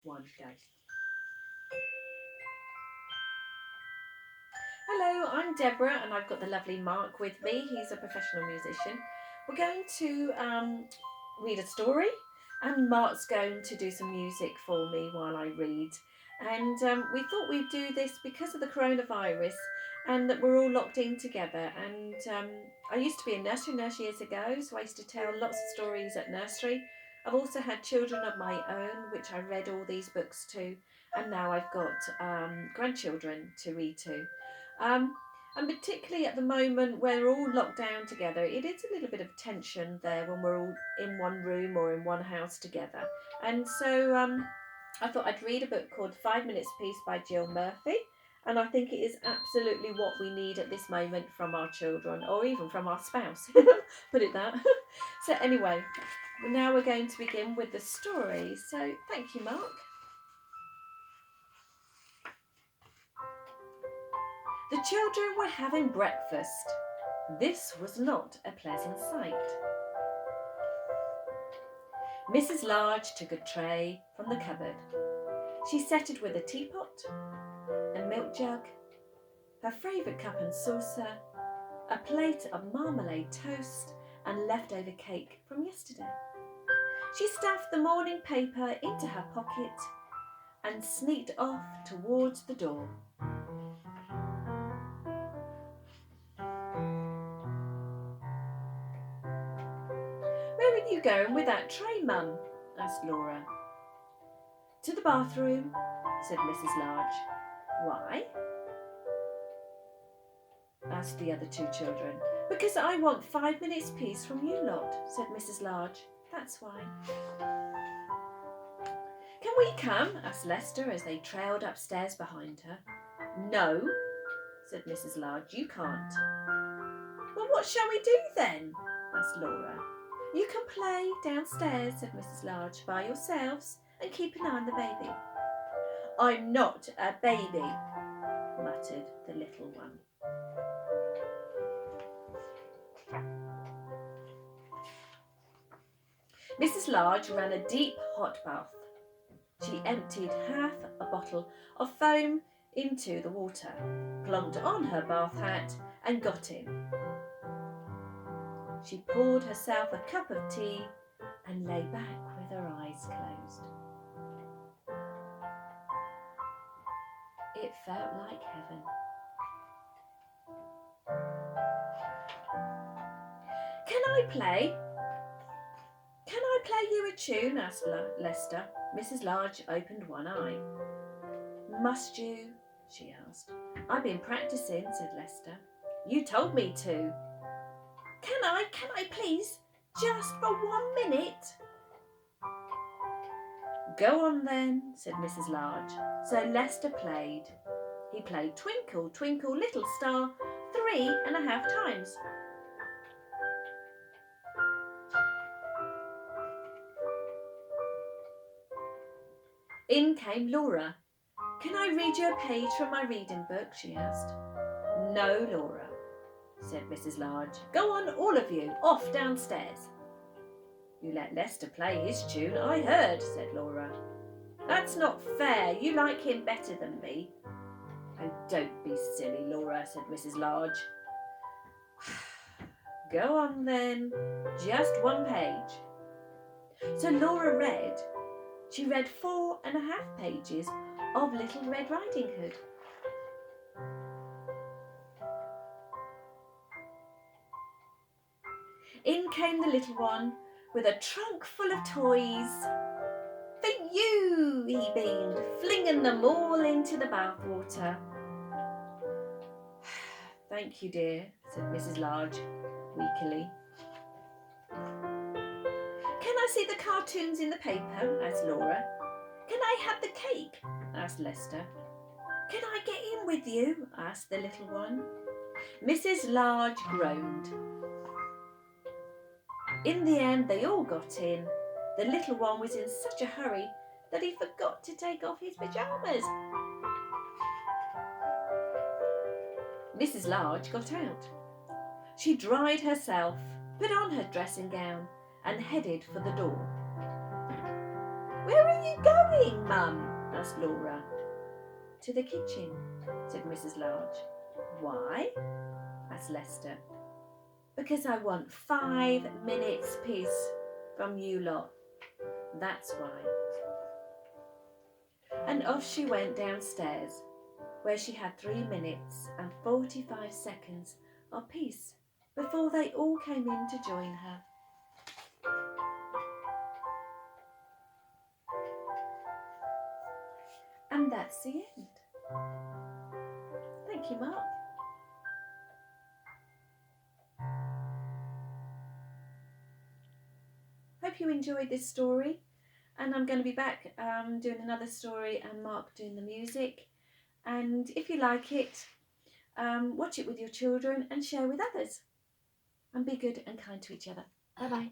One, go. Hello, I'm Deborah and I've got the lovely Mark with me. He's a professional musician. We're going to read a story and Mark's going to do some music for me while I read. And we thought we'd do this because of the coronavirus and that we're all locked in together. And I used to be a nurse years ago, so I used to tell lots of stories at nursery. I've also had children of my own, which I read all these books to, and now I've got grandchildren to read to. Um, and particularly at the moment where we're all locked down together, it is a little bit of tension there when we're all in one room or in one house together. And so I thought I'd read a book called 5 Minutes Peace by Jill Murphy. And I think it is absolutely what we need at this moment from our children or even from our spouse. Put it that. So, anyway, now we're going to begin with the story. So, thank you, Mark. The children were having breakfast. This was not a pleasant sight. Mrs. Large took a tray from the cupboard. She set it with a teapot, a milk jug, her favourite cup and saucer, a plate of marmalade toast and leftover cake from yesterday. She stuffed the morning paper into her pocket and sneaked off towards the door. "Where are you going with that tray, Mum?" asked Laura. "To the bathroom," said Mrs. Large. "Why?" asked the other two children. "Because I want 5 minutes peace from you lot," said Mrs. Large. "That's why." "Can we come?" asked Lester as they trailed upstairs behind her. "No," said Mrs. Large, "you can't." "Well, what shall we do then?" asked Laura. "You can play downstairs," said Mrs. Large, "by yourselves and keep an eye on the baby." "I'm not a baby," muttered the little one. Mrs. Large ran a deep hot bath. She emptied half a bottle of foam into the water, plumped on her bath hat and got in. She poured herself a cup of tea and lay back with her eyes closed. It felt like heaven. "Can I play? Can I play you a tune?" asked Lester. Mrs. Large opened one eye. "Must you?" she asked. "I've been practicing," said Lester. "You told me to." Can I please? Just for 1 minute?" "Go on then," said Mrs. Large. So Lester played. He played Twinkle, Twinkle, Little Star 3.5 times. In came Laura. "Can I read you a page from my reading book?" she asked. "No, Laura," said Mrs. Large. "Go on, all of you, off downstairs." "You let Lester play his tune, I heard," said Laura. "That's not fair. You like him better than me." "Oh, don't be silly, Laura," said Mrs. Large. "Go on then, just one page." So Laura read. She read 4.5 pages of Little Red Riding Hood. In came the little one with a trunk full of toys. "For you," he beamed, flinging them all into the bathwater. "Thank you, dear," said Mrs. Large weakly. "Can I see the cartoons in the paper?" asked Laura. "Can I have the cake?" asked Lester. "Can I get in with you?" asked the little one. Mrs. Large groaned. In the end, they all got in. The little one was in such a hurry that he forgot to take off his pyjamas. Mrs. Large got out. She dried herself, put on her dressing gown, and headed for the door. Where are you going, Mum? Asked Laura. To the kitchen, said Mrs. Large. Why? Asked Lester. Because I want 5 minutes peace from you lot. That's why. And off she went downstairs, where she had 3 minutes and 45 seconds of peace before they all came in to join her. And that's the end. Thank you, Mark. Hope you enjoyed this story, and I'm going to be back doing another story and Mark doing the music. And if you like it, watch it with your children and share with others. And be good and kind to each other. Bye-bye.